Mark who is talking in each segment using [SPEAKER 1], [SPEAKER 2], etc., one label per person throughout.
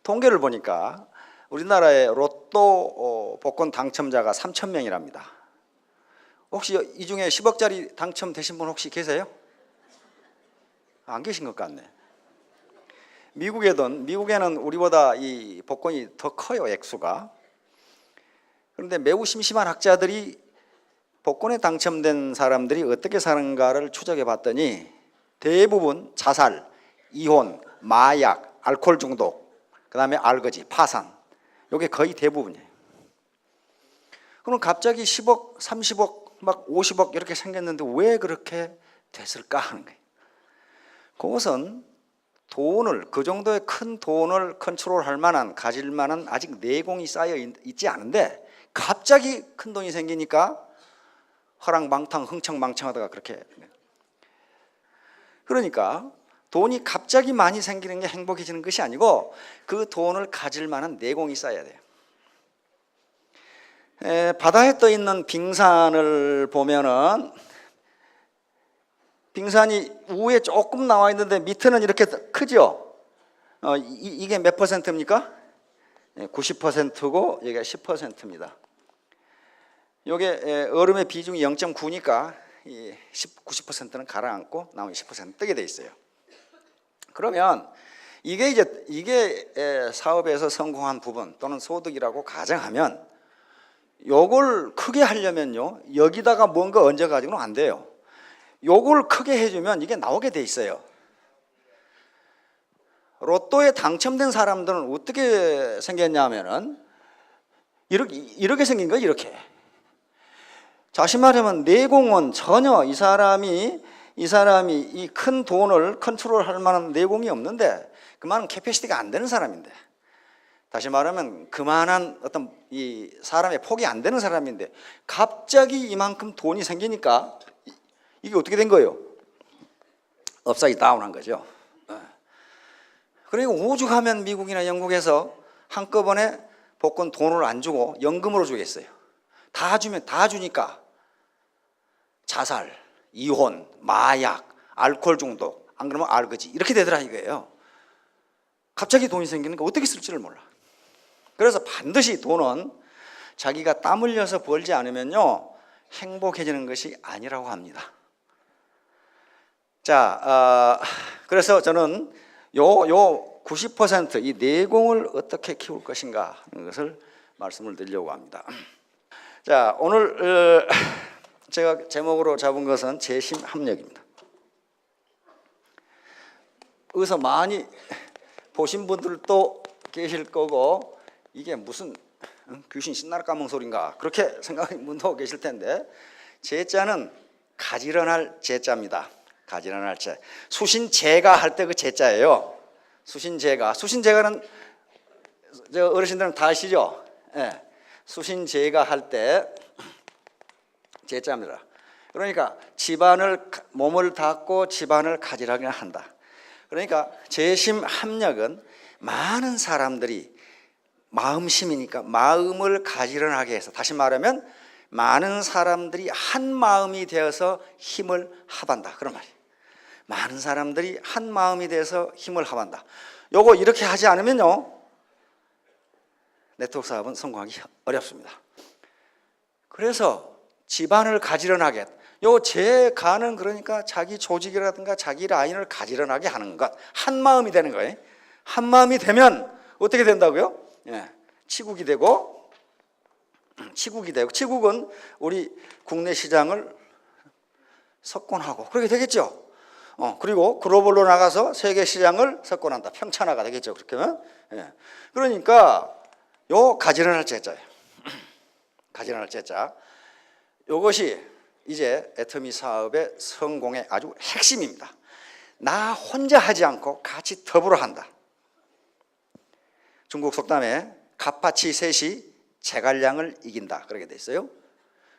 [SPEAKER 1] 통계를 보니까 우리나라의 로또 복권 당첨자가 3,000명이랍니다. 혹시 이 중에 10억짜리 당첨되신 분 혹시 계세요? 안 계신 것 같네. 미국에는 우리보다 이 복권이 더 커요, 액수가. 그런데 매우 심심한 학자들이 복권에 당첨된 사람들이 어떻게 사는가를 추적해 봤더니 대부분 자살, 이혼, 마약, 알코올 중독, 그 다음에 알거지, 파산, 이게 거의 대부분이에요. 그럼 갑자기 10억, 30억, 막 50억 이렇게 생겼는데 왜 그렇게 됐을까 하는 거예요. 그것은 돈을, 그 정도의 큰 돈을 컨트롤할 만한, 가질 만한 아직 내공이 쌓여 있지 않은데 갑자기 큰 돈이 생기니까 화랑방탕, 흥청망청하다가 그렇게. 그러니까 돈이 갑자기 많이 생기는 게 행복해지는 것이 아니고 그 돈을 가질 만한 내공이 쌓여야 돼요. 바다에 떠 있는 빙산을 보면은 빙산이 위에 조금 나와 있는데 밑에는 이렇게 크죠? 이게 몇 퍼센트입니까? 90%고 여기가 10%입니다. 이게 얼음의 비중이 0.9니까 90%는 가라앉고 나머지 10% 뜨게 돼 있어요. 그러면 이게 사업에서 성공한 부분 또는 소득이라고 가정하면 요걸 크게 하려면요, 여기다가 뭔가 얹어 가지고는 안 돼요. 요걸 크게 해주면 이게 나오게 돼 있어요. 로또에 당첨된 사람들은 어떻게 생겼냐면은 이렇게 생긴 거예요. 이렇게. 다시 말하면 내공은 전혀 이 사람이 이 큰 돈을 컨트롤할 만한 내공이 없는데 그만한 캐패시티가 안 되는 사람인데, 다시 말하면 그만한 어떤 이 사람의 폭이 안 되는 사람인데 갑자기 이만큼 돈이 생기니까 이게 어떻게 된 거예요? 업사이드 다운한 거죠. 그러니까 오죽하면 미국이나 영국에서 한꺼번에 복권 돈을 안 주고 연금으로 주겠어요. 다 주니까 자살, 이혼, 마약, 알코올 중독, 안 그러면 알거지, 이렇게 되더라 이거예요. 갑자기 돈이 생기는 거 어떻게 쓸지를 몰라. 그래서 반드시 돈은 자기가 땀 흘려서 벌지 않으면요 행복해지는 것이 아니라고 합니다. 자, 그래서 저는 요 90% 이 내공을 어떻게 키울 것인가 하는 것을 말씀을 드리려고 합니다. 자, 오늘 제가 제목으로 잡은 것은 재심합력입니다. 여기서 많이 보신 분들도 계실 거고 이게 무슨 귀신 신나라 까먹은 소린가 그렇게 생각하는 분도 계실 텐데, 제자는 가지런할 제자입니다. 가지런할 제. 수신제가 할 때 그 제자예요. 수신제가는 저 어르신들은 다 아시죠? 예. 수신제가 할 때 제자입니다. 그러니까 몸을 닦고 집안을 가지런하게 한다. 그러니까 재심합력은 많은 사람들이 마음심이니까 마음을 가지런하게 해서, 다시 말하면 많은 사람들이 한 마음이 되어서 힘을 합한다, 그런 말이에요. 많은 사람들이 한 마음이 되어서 힘을 합한다. 요거 이렇게 하지 않으면요 네트워크 사업은 성공하기 어렵습니다. 그래서 집안을 가지런하게, 요 제가는 그러니까 자기 조직이라든가 자기 라인을 가지런하게 하는 것, 한 마음이 되는 거예요. 한 마음이 되면 어떻게 된다고요? 예, 치국이 되고, 치국은 우리 국내 시장을 석권하고 그렇게 되겠죠. 그리고 글로벌로 나가서 세계 시장을 석권한다, 평천하가 되겠죠. 그렇게 하면. 예. 그러니까 요 가지런할 제자예요. 가지런할 제자. 요것이 이제 애터미 사업의 성공의 아주 핵심입니다. 나 혼자 하지 않고 같이 더불어 한다. 중국 속담에 갑파치 셋이 제갈량을 이긴다 그렇게 돼 있어요.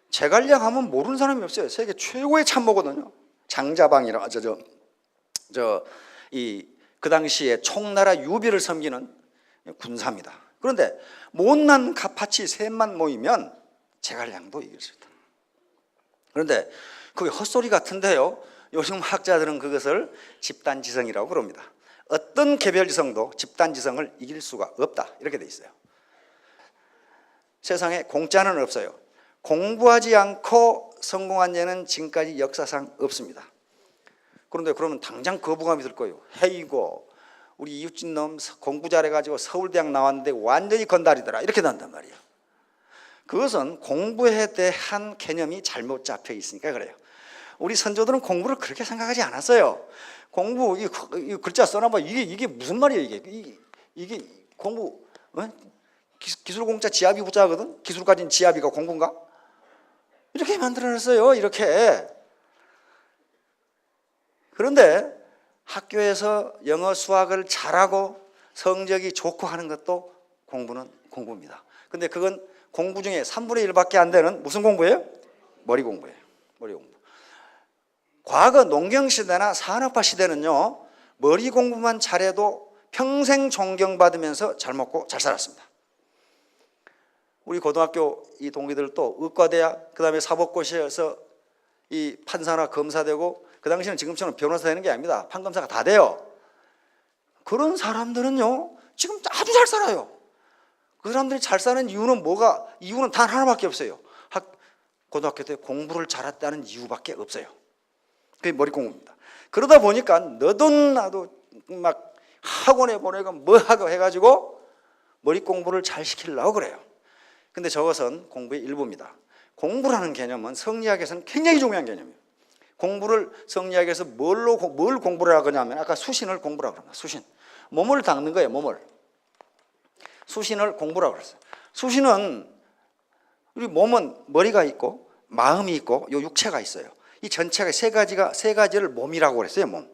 [SPEAKER 1] 제갈량 하면 모르는 사람이 없어요. 세계 최고의 참모거든요. 장자방이라 그 당시에 총나라 유비를 섬기는 군사입니다. 그런데 못난 갑파치 셋만 모이면 제갈량도 이길 수 있다. 그런데 그게 헛소리 같은데요, 요즘 학자들은 그것을 집단지성이라고 그럽니다. 어떤 개별지성도 집단지성을 이길 수가 없다. 이렇게 돼 있어요. 세상에 공짜는 없어요. 공부하지 않고 성공한 예는 지금까지 역사상 없습니다. 그런데 그러면 당장 거부감이 들 거예요. 헤이고 우리 이웃집 놈 공부 잘해가지고 서울대학 나왔는데 완전히 건달이더라. 이렇게 난단 말이에요. 그것은 공부에 대한 개념이 잘못 잡혀 있으니까 그래요. 우리 선조들은 공부를 그렇게 생각하지 않았어요. 공부, 이 글자 써놔봐. 이게 무슨 말이에요, 이게 공부, 기술 공짜 지압이 부자거든? 기술 가진 지압이가 공부인가? 이렇게 만들어놨어요, 이렇게. 그런데 학교에서 영어, 수학을 잘하고 성적이 좋고 하는 것도 공부는 공부입니다. 근데 그건 공부 중에 3분의 1밖에 안 되는 무슨 공부예요? 머리 공부예요. 머리 공부. 과거 농경시대나 산업화 시대는요, 머리 공부만 잘해도 평생 존경받으면서 잘 먹고 잘 살았습니다. 우리 고등학교 이 동기들도 의과대학, 그 다음에 사법고시에서 이 판사나 검사 되고, 그 당시에는 지금처럼 변호사 되는 게 아닙니다. 판검사가 다 돼요. 그런 사람들은요, 지금 아주 잘 살아요. 그 사람들이 잘 사는 이유는 뭐가? 이유는 단 하나밖에 없어요. 고등학교 때 공부를 잘했다는 이유밖에 없어요. 그게 머리 공부입니다. 그러다 보니까 너도 나도 막 학원에 보내고 뭐 하고 해가지고 머리 공부를 잘 시키려고 그래요. 근데 저것은 공부의 일부입니다. 공부라는 개념은 성리학에서는 굉장히 중요한 개념이에요. 공부를 성리학에서 뭘 공부를 하냐면 아까 수신을 공부라고 합니다. 수신. 몸을 닦는 거예요, 몸을. 수신을 공부라고 그랬어요. 수신은 우리 몸은 머리가 있고 마음이 있고 요 육체가 있어요. 이 전체가 세 가지를 몸이라고 그랬어요, 몸.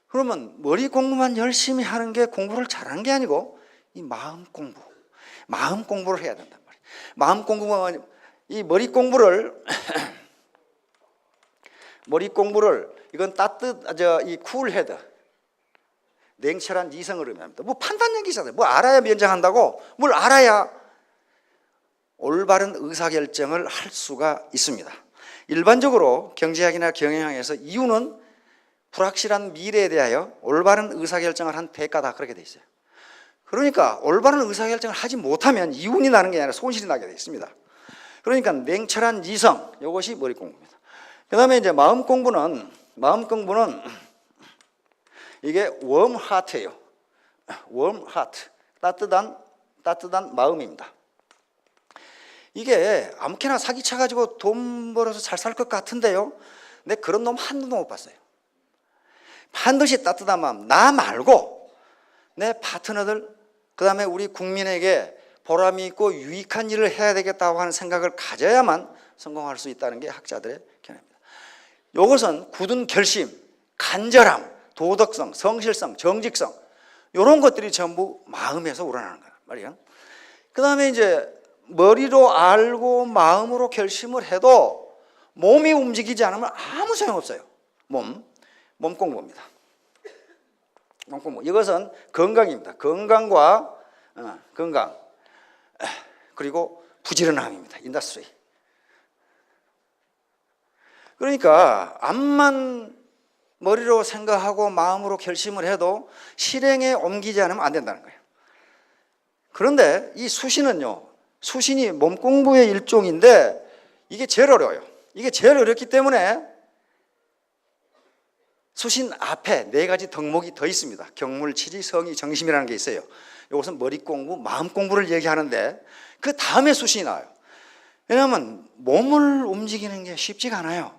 [SPEAKER 1] 그러면 머리 공부만 열심히 하는 게 공부를 잘하는 게 아니고 이 마음 공부를 해야 된단 말이에요. 마음 공부가 이 머리 공부를 이건 이 쿨헤드, 냉철한 이성을 의미합니다. 뭐 판단력이 있어야 돼. 뭐 알아야 면장한다고? 뭘 알아야 올바른 의사결정을 할 수가 있습니다. 일반적으로 경제학이나 경영학에서 이유는 불확실한 미래에 대하여 올바른 의사결정을 한 대가다, 그렇게 돼 있어요. 그러니까 올바른 의사결정을 하지 못하면 이윤이 나는 게 아니라 손실이 나게 돼 있습니다. 그러니까 냉철한 이성, 이것이 머리 공부입니다. 그 다음에 이제 마음 공부는 이게 warm heart예요. warm heart, 따뜻한 마음입니다. 이게 아무렇게나 사기쳐가지고 돈 벌어서 잘 살 것 같은데요, 근데 그런 놈 한 놈도 못 봤어요. 반드시 따뜻한 마음, 나 말고 내 파트너들, 그 다음에 우리 국민에게 보람이 있고 유익한 일을 해야 되겠다고 하는 생각을 가져야만 성공할 수 있다는 게 학자들의 견해입니다. 이것은 굳은 결심, 간절함, 도덕성, 성실성, 정직성, 이런 것들이 전부 마음에서 우러나는 거란 말이에요. 그 다음에 이제 머리로 알고 마음으로 결심을 해도 몸이 움직이지 않으면 아무 소용없어요. 몸 공부입니다. 몸 공부. 이것은 건강입니다. 건강 그리고 부지런함입니다. 인더스트리. 그러니까 암만 머리로 생각하고 마음으로 결심을 해도 실행에 옮기지 않으면 안 된다는 거예요. 그런데 이 수신이 몸 공부의 일종인데 이게 제일 어려워요. 이게 제일 어렵기 때문에 수신 앞에 4가지 덕목이 더 있습니다. 경물, 치리, 성의, 정심이라는 게 있어요. 이것은 머리 공부, 마음 공부를 얘기하는데 그 다음에 수신이 나와요. 왜냐하면 몸을 움직이는 게 쉽지가 않아요.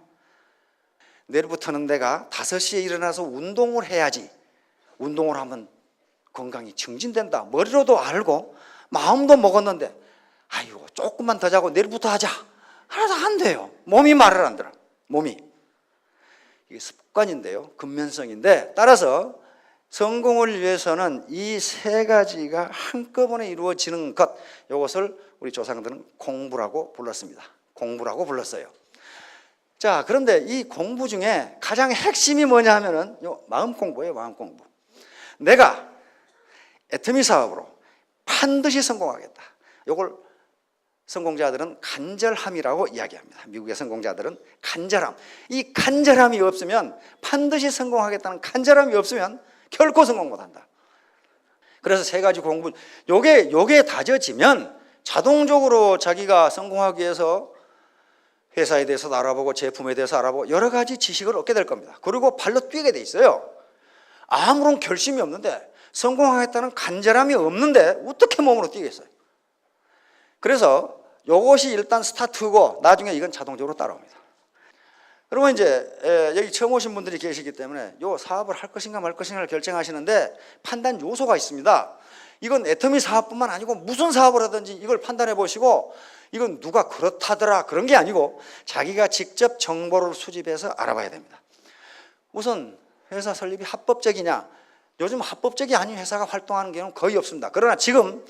[SPEAKER 1] 내일부터는 내가 5시에 일어나서 운동을 해야지, 운동을 하면 건강이 증진된다, 머리로도 알고 마음도 먹었는데 아이고 조금만 더 자고 내일부터 하자, 하나도 안 돼요. 몸이 말을 안 들어. 몸이. 이게 습관인데요, 근면성인데, 따라서 성공을 위해서는 이 3가지가 한꺼번에 이루어지는 것, 이것을 우리 조상들은 공부라고 불렀습니다. 공부라고 불렀어요. 자, 그런데 이 공부 중에 가장 핵심이 뭐냐 하면은 마음 공부예요. 마음 공부. 내가 애터미 사업으로 반드시 성공하겠다. 이걸 성공자들은 간절함이라고 이야기합니다. 미국의 성공자들은 간절함. 이 간절함이 없으면, 반드시 성공하겠다는 간절함이 없으면 결코 성공 못한다. 그래서 세 가지 공부, 요게 다져지면 자동적으로 자기가 성공하기 위해서 회사에 대해서도 알아보고 제품에 대해서 알아보고 여러 가지 지식을 얻게 될 겁니다. 그리고 발로 뛰게 돼 있어요. 아무런 결심이 없는데, 성공하겠다는 간절함이 없는데 어떻게 몸으로 뛰겠어요? 그래서 이것이 일단 스타트고 나중에 이건 자동적으로 따라옵니다. 그러면 이제 여기 처음 오신 분들이 계시기 때문에 이 사업을 할 것인가 말 것인가를 결정하시는데 판단 요소가 있습니다. 이건 애터미 사업뿐만 아니고 무슨 사업을 하든지 이걸 판단해 보시고, 이건 누가 그렇다더라 그런 게 아니고 자기가 직접 정보를 수집해서 알아봐야 됩니다. 우선 회사 설립이 합법적이냐? 요즘 합법적이 아닌 회사가 활동하는 경우는 거의 없습니다. 그러나 지금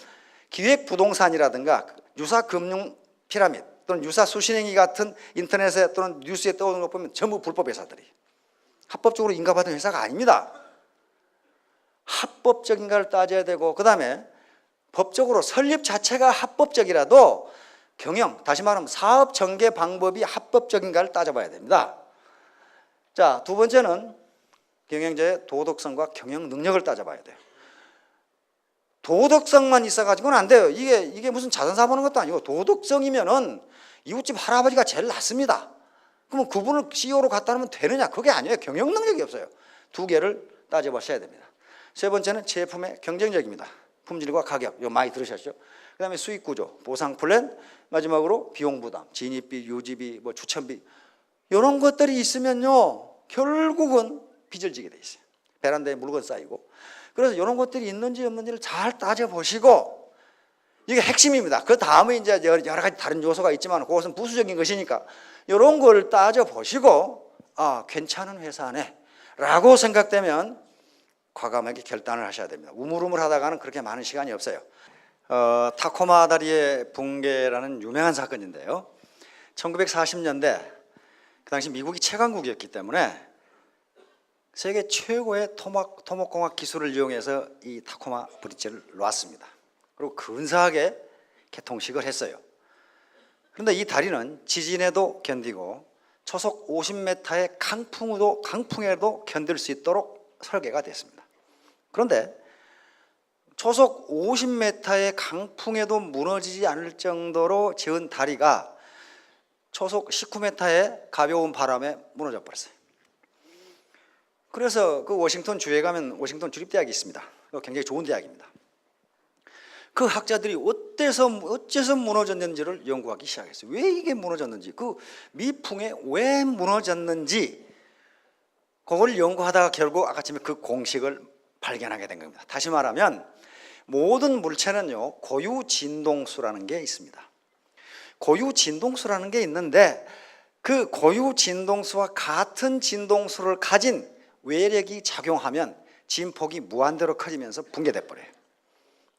[SPEAKER 1] 기획부동산이라든가 유사금융 피라미드 또는 유사 수신행위 같은 인터넷에 또는 뉴스에 떠오르는 것 보면 전부 불법 회사들이 합법적으로 인가받은 회사가 아닙니다. 합법적인가를 따져야 되고, 그 다음에 법적으로 설립 자체가 합법적이라도 경영, 다시 말하면 사업 전개 방법이 합법적인가를 따져봐야 됩니다. 자, 두 번째는 경영자의 도덕성과 경영 능력을 따져봐야 돼요. 도덕성만 있어가지고는 안 돼요. 이게 무슨 자선사 보는 것도 아니고, 도덕성이면은 이웃집 할아버지가 제일 낫습니다. 그러면 그분을 CEO로 갖다 놓으면 되느냐? 그게 아니에요. 경영 능력이 없어요. 두 개를 따져보셔야 됩니다. 세 번째는 제품의 경쟁력입니다. 품질과 가격, 이거 많이 들으셨죠? 그 다음에 수익 구조, 보상 플랜, 마지막으로 비용 부담, 진입비, 유지비, 추천비, 이런 것들이 있으면요 결국은 빚을 지게 돼 있어요. 베란다에 물건 쌓이고. 그래서 이런 것들이 있는지 없는지를 잘 따져보시고, 이게 핵심입니다. 그 다음에 이제 여러 가지 다른 요소가 있지만 그것은 부수적인 것이니까 이런 걸 따져보시고, 아, 괜찮은 회사네 라고 생각되면 과감하게 결단을 하셔야 됩니다. 우물우물 하다가는 그렇게 많은 시간이 없어요. 타코마 다리의 붕괴라는 유명한 사건인데요, 1940년대 그 당시 미국이 채광국이었기 때문에 세계 최고의 토목공학 기술을 이용해서 이 타코마 브릿지를 놨습니다. 그리고 근사하게 개통식을 했어요. 그런데 이 다리는 지진에도 견디고 초속 50m의 강풍에도 견딜 수 있도록 설계가 됐습니다. 그런데 초속 50m의 강풍에도 무너지지 않을 정도로 지은 다리가 초속 19m의 가벼운 바람에 무너져 버렸어요. 그래서 그 워싱턴 주에 가면 워싱턴 주립대학이 있습니다. 굉장히 좋은 대학입니다. 그 학자들이 어째서 무너졌는지를 연구하기 시작했어요. 왜 이게 무너졌는지, 그 미풍에 왜 무너졌는지, 그걸 연구하다가 결국 아까쯤에 그 공식을 발견하게 된 겁니다. 다시 말하면 모든 물체는요 고유 진동수라는 게 있습니다. 고유 진동수라는 게 있는데, 그 고유 진동수와 같은 진동수를 가진 외력이 작용하면 진폭이 무한대로 커지면서 붕괴돼 버려요.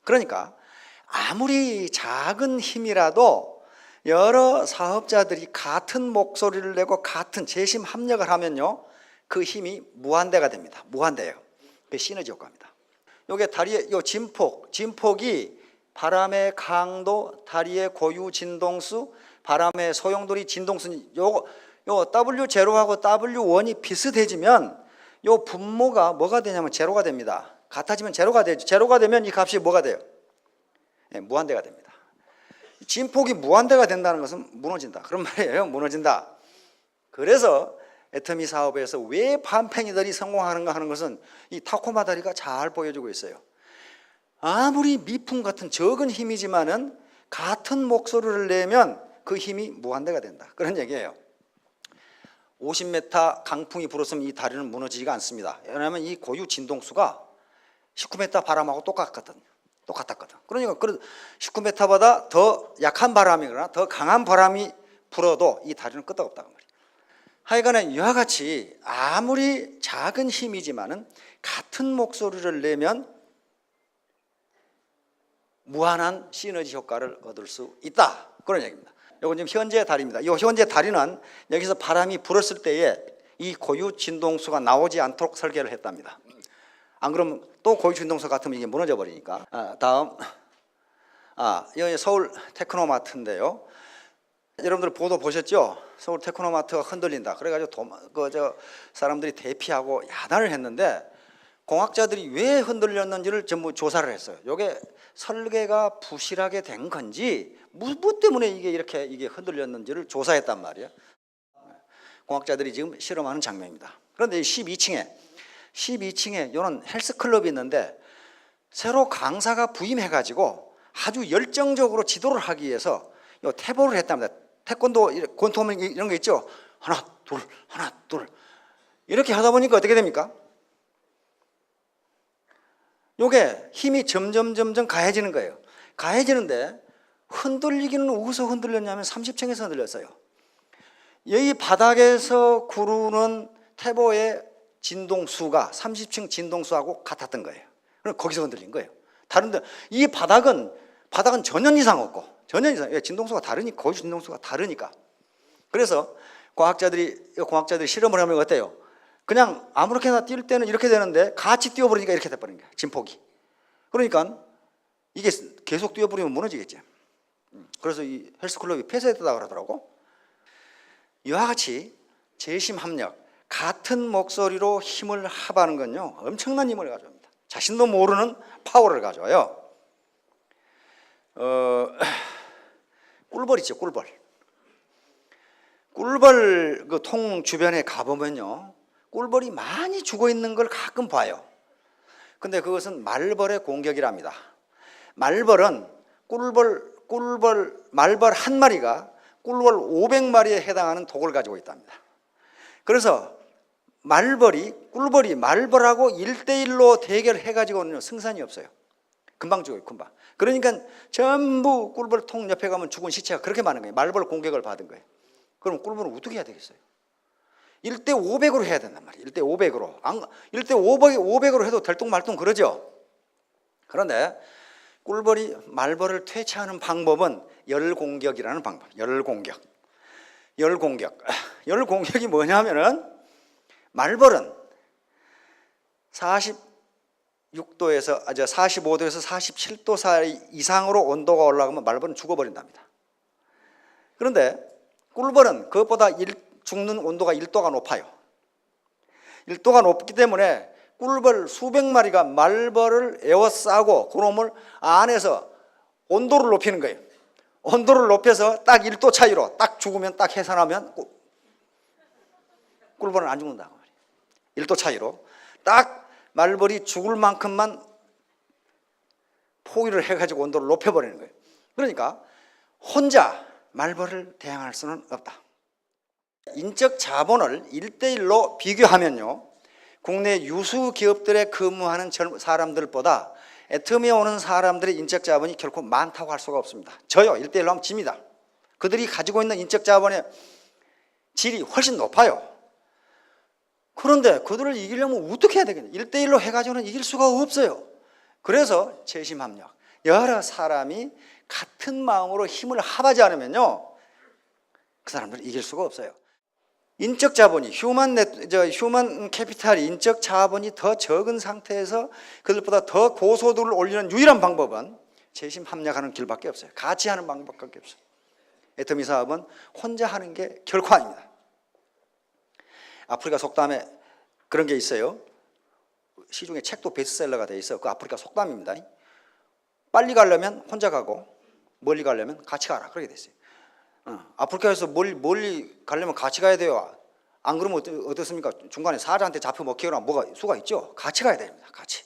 [SPEAKER 1] 그러니까 아무리 작은 힘이라도 여러 사업자들이 같은 목소리를 내고 같은 재심 합력을 하면요 그 힘이 무한대가 됩니다. 무한대예요. 그게 시너지 효과입니다. 요게 다리의 요 진폭이 바람의 강도, 다리의 고유 진동수, 바람의 소용돌이 진동수, 요 W0하고 W1이 비슷해지면 요 분모가 뭐가 되냐면 제로가 됩니다. 같아지면 제로가 되죠. 제로가 되면 이 값이 뭐가 돼요? 네, 무한대가 됩니다. 진폭이 무한대가 된다는 것은 무너진다 그런 말이에요. 무너진다. 그래서 애터미 사업에서 왜 반팽이들이 성공하는가 하는 것은 이 타코마 다리가 잘 보여주고 있어요. 아무리 미풍 같은 적은 힘이지만은 같은 목소리를 내면 그 힘이 무한대가 된다 그런 얘기예요. 50m 강풍이 불었으면 이 다리는 무너지지가 않습니다. 왜냐하면 이 고유 진동수가 19m 바람하고 똑같았거든. 그러니까 19m보다 더 약한 바람이거나 더 강한 바람이 불어도 이 다리는 끄떡없다는 거예요. 하여간에 이와 같이 아무리 작은 힘이지만은 같은 목소리를 내면 무한한 시너지 효과를 얻을 수 있다 그런 얘기입니다. 이건 지금 현재 다리입니다. 이 현재 다리는 여기서 바람이 불었을 때에 이 고유 진동수가 나오지 않도록 설계를 했답니다. 안 그러면 또 고유 진동수 같으면 이게 무너져 버리니까. 다음, 여기 서울 테크노마트인데요. 여러분들 보도 보셨죠? 서울 테크노마트가 흔들린다. 그래가지고 사람들이 대피하고 야단을 했는데 공학자들이 왜 흔들렸는지를 전부 조사를 했어요. 이게 설계가 부실하게 된 건지 뭐 때문에 이게 흔들렸는지를 조사했단 말이에요. 공학자들이 지금 실험하는 장면입니다. 그런데 12층에 이런 헬스클럽이 있는데 새로 강사가 부임해가지고 아주 열정적으로 지도를 하기 위해서 태보를 했답니다. 태권도 권투하면 이런 거 있죠. 하나 둘 이렇게 하다 보니까 어떻게 됩니까? 요게 힘이 점점 가해지는 거예요. 가해지는데 흔들리기는 어디서 흔들렸냐면 30층에서 흔들렸어요. 여기 바닥에서 구르는 태보의 진동수가 30층 진동수하고 같았던 거예요. 그럼 거기서 흔들린 거예요. 다른데 이 바닥은 전혀 이상 없고 진동수가 다르니까 거기 진동수가 다르니까. 그래서 공학자들이 실험을 하면 어때요? 그냥 아무렇게나 뛸 때는 이렇게 되는데 같이 뛰어버리니까 이렇게 돼버린 거야. 진폭이. 그러니까 이게 계속 뛰어버리면 무너지겠지. 그래서 이 헬스클럽이 폐쇄됐다고 그러더라고. 이와 같이 재심 합력, 같은 목소리로 힘을 합하는 건요 엄청난 힘을 가져옵니다. 자신도 모르는 파워를 가져와요. 꿀벌 있죠, 꿀벌 그 통 주변에 가보면요 꿀벌이 많이 죽어 있는 걸 가끔 봐요. 근데 그것은 말벌의 공격이랍니다. 말벌은 말벌 한 마리가 꿀벌 500마리에 해당하는 독을 가지고 있답니다. 그래서 꿀벌이 말벌하고 1대1로 대결해가지고는 승산이 없어요. 금방 죽어요, 금방. 그러니까 전부 꿀벌 통 옆에 가면 죽은 시체가 그렇게 많은 거예요. 말벌 공격을 받은 거예요. 그럼 꿀벌은 어떻게 해야 되겠어요? 1대 500으로 해야 된단 말이에요. 1대 500으로. 1대 500으로 해도 들뚱말뚱 그러죠. 그런데 꿀벌이 말벌을 퇴치하는 방법은 열공격이라는 방법. 열공격이 뭐냐면은 말벌은 45도에서 47도 사이 이상으로 온도가 올라가면 말벌은 죽어버린답니다. 그런데 꿀벌은 그것보다 죽는 온도가 1도가 높아요. 1도가 높기 때문에 꿀벌 수백 마리가 말벌을 에워싸고 그놈을 안에서 온도를 높이는 거예요. 온도를 높여서 딱 1도 차이로 딱 죽으면 딱 해산하면 꿀벌은 안 죽는다고 말이에요. 1도 차이로 딱 말벌이 죽을 만큼만 포위를 해가지고 온도를 높여버리는 거예요. 그러니까 혼자 말벌을 대항할 수는 없다. 인적 자본을 1대1로 비교하면요 국내 유수 기업들에 근무하는 사람들보다 애터미에 오는 사람들의 인적 자본이 결코 많다고 할 수가 없습니다. 저요 1대1로 하면 집니다. 그들이 가지고 있는 인적 자본의 질이 훨씬 높아요. 그런데 그들을 이기려면 어떻게 해야 되겠냐? 1대1로 해가지고는 이길 수가 없어요. 그래서 재심합력, 여러 사람이 같은 마음으로 힘을 합하지 않으면요 그 사람들을 이길 수가 없어요. 인적 자본이 휴먼 캐피탈이 인적 자본이 더 적은 상태에서 그들보다 더 고소득을 올리는 유일한 방법은 재심 합력하는 길밖에 없어요. 같이 하는 방법밖에 없어요. 애터미 사업은 혼자 하는 게 결코 아닙니다. 아프리카 속담에 그런 게 있어요. 시중에 책도 베스트셀러가 돼 있어. 그 아프리카 속담입니다. 빨리 가려면 혼자 가고 멀리 가려면 같이 가라. 그렇게 돼 있어요. 아프리카에서 멀리 가려면 같이 가야 돼요. 안 그러면 어떻습니까? 중간에 사자한테 잡혀 먹히거나 뭐가 수가 있죠. 같이 가야 됩니다. 같이.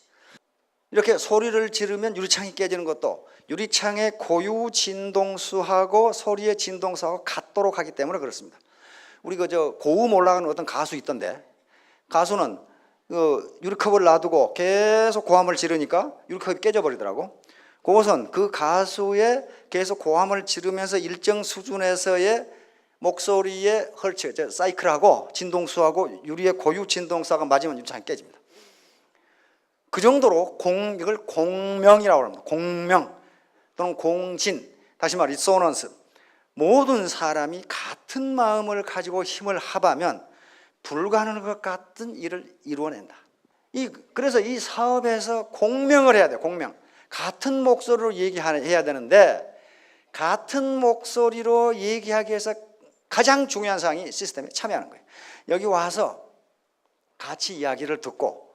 [SPEAKER 1] 이렇게 소리를 지르면 유리창이 깨지는 것도 유리창의 고유 진동수하고 소리의 진동수하고 같도록 하기 때문에 그렇습니다. 우리 고음 올라가는 어떤 가수 있던데 가수는 유리컵을 놔두고 계속 고함을 지르니까 유리컵이 깨져버리더라고. 그것은 그 가수의 계속 고함을 지르면서 일정 수준에서의 목소리의 헐츠, 사이클하고 진동수하고 유리의 고유 진동수가 맞으면 유리창이 깨집니다. 그 정도로 이걸 공명이라고 합니다. 공명 또는 공진, 다시 말해 리소넌스. 모든 사람이 같은 마음을 가지고 힘을 합하면 불가능한 것 같은 일을 이루어낸다. 그래서 이 사업에서 공명을 해야 돼요. 공명. 같은 목소리로 얘기해야 되는데 같은 목소리로 얘기하기 위해서 가장 중요한 사항이 시스템에 참여하는 거예요. 여기 와서 같이 이야기를 듣고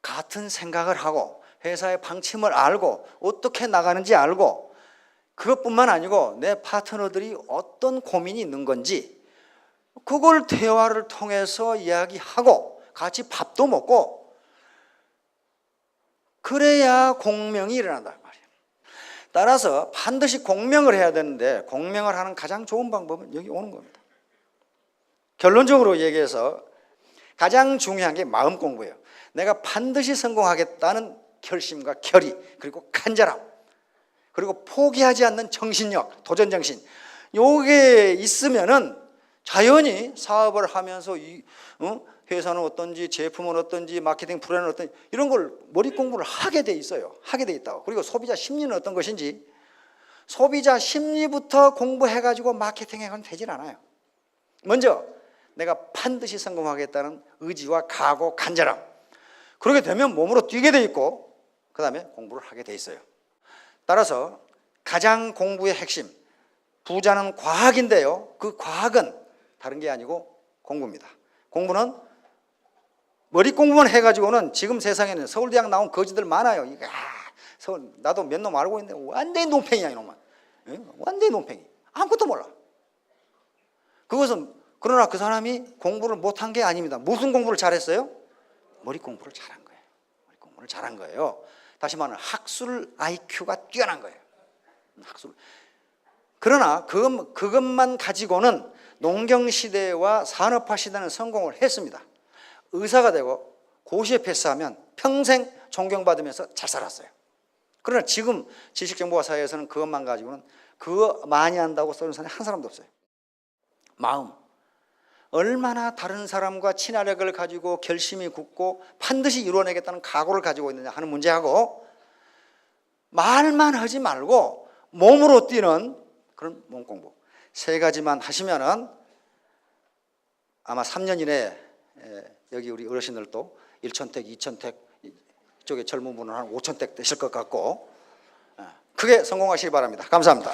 [SPEAKER 1] 같은 생각을 하고 회사의 방침을 알고 어떻게 나가는지 알고 그것뿐만 아니고 내 파트너들이 어떤 고민이 있는 건지 그걸 대화를 통해서 이야기하고 같이 밥도 먹고 그래야 공명이 일어난단 말이에요. 따라서 반드시 공명을 해야 되는데 공명을 하는 가장 좋은 방법은 여기 오는 겁니다. 결론적으로 얘기해서 가장 중요한 게 마음 공부예요. 내가 반드시 성공하겠다는 결심과 결의, 그리고 간절함, 그리고 포기하지 않는 정신력, 도전정신, 요게 있으면은 자연히 사업을 하면서 회사는 어떤지, 제품은 어떤지, 마케팅 프로그램은 어떤지 이런 걸 머리 공부를 하게 돼 있어요. 하게 돼 있다고. 그리고 소비자 심리는 어떤 것인지 소비자 심리부터 공부해가지고 마케팅해가면 되질 않아요. 먼저 내가 반드시 성공하겠다는 의지와 각오, 간절함, 그렇게 되면 몸으로 뛰게 돼 있고 그 다음에 공부를 하게 돼 있어요. 따라서 가장 공부의 핵심, 부자는 과학인데요, 그 과학은 다른 게 아니고 공부입니다. 공부는 머리 공부만 해가지고는 지금 세상에는 서울대학 나온 거지들 많아요. 나도 몇 놈 알고 있는데 완전히 논팽이야 이놈은. 완전히 논팽이. 아무것도 몰라. 그것은 그러나 그 사람이 공부를 못한 게 아닙니다. 무슨 공부를 잘했어요? 머리 공부를 잘한 거예요. 머리 공부를 잘한 거예요. 다시 말하면 학술 IQ가 뛰어난 거예요. 학술. 그러나 그것만 가지고는 농경시대와 산업화 시대는 성공을 했습니다. 의사가 되고 고시에 패스하면 평생 존경받으면서 잘 살았어요. 그러나 지금 지식정보화 사회에서는 그것만 가지고는 그거 많이 한다고 쓰는 사람이 한 사람도 없어요. 마음. 얼마나 다른 사람과 친화력을 가지고 결심이 굳고 반드시 이루어내겠다는 각오를 가지고 있느냐 하는 문제하고, 말만 하지 말고 몸으로 뛰는 그런 몸 공부, 세 가지만 하시면은 아마 3년 이내에 여기 우리 어르신들도 1,000택, 2,000택, 이쪽에 젊은 분은 한 5,000택 되실 것 같고 크게 성공하시기 바랍니다. 감사합니다.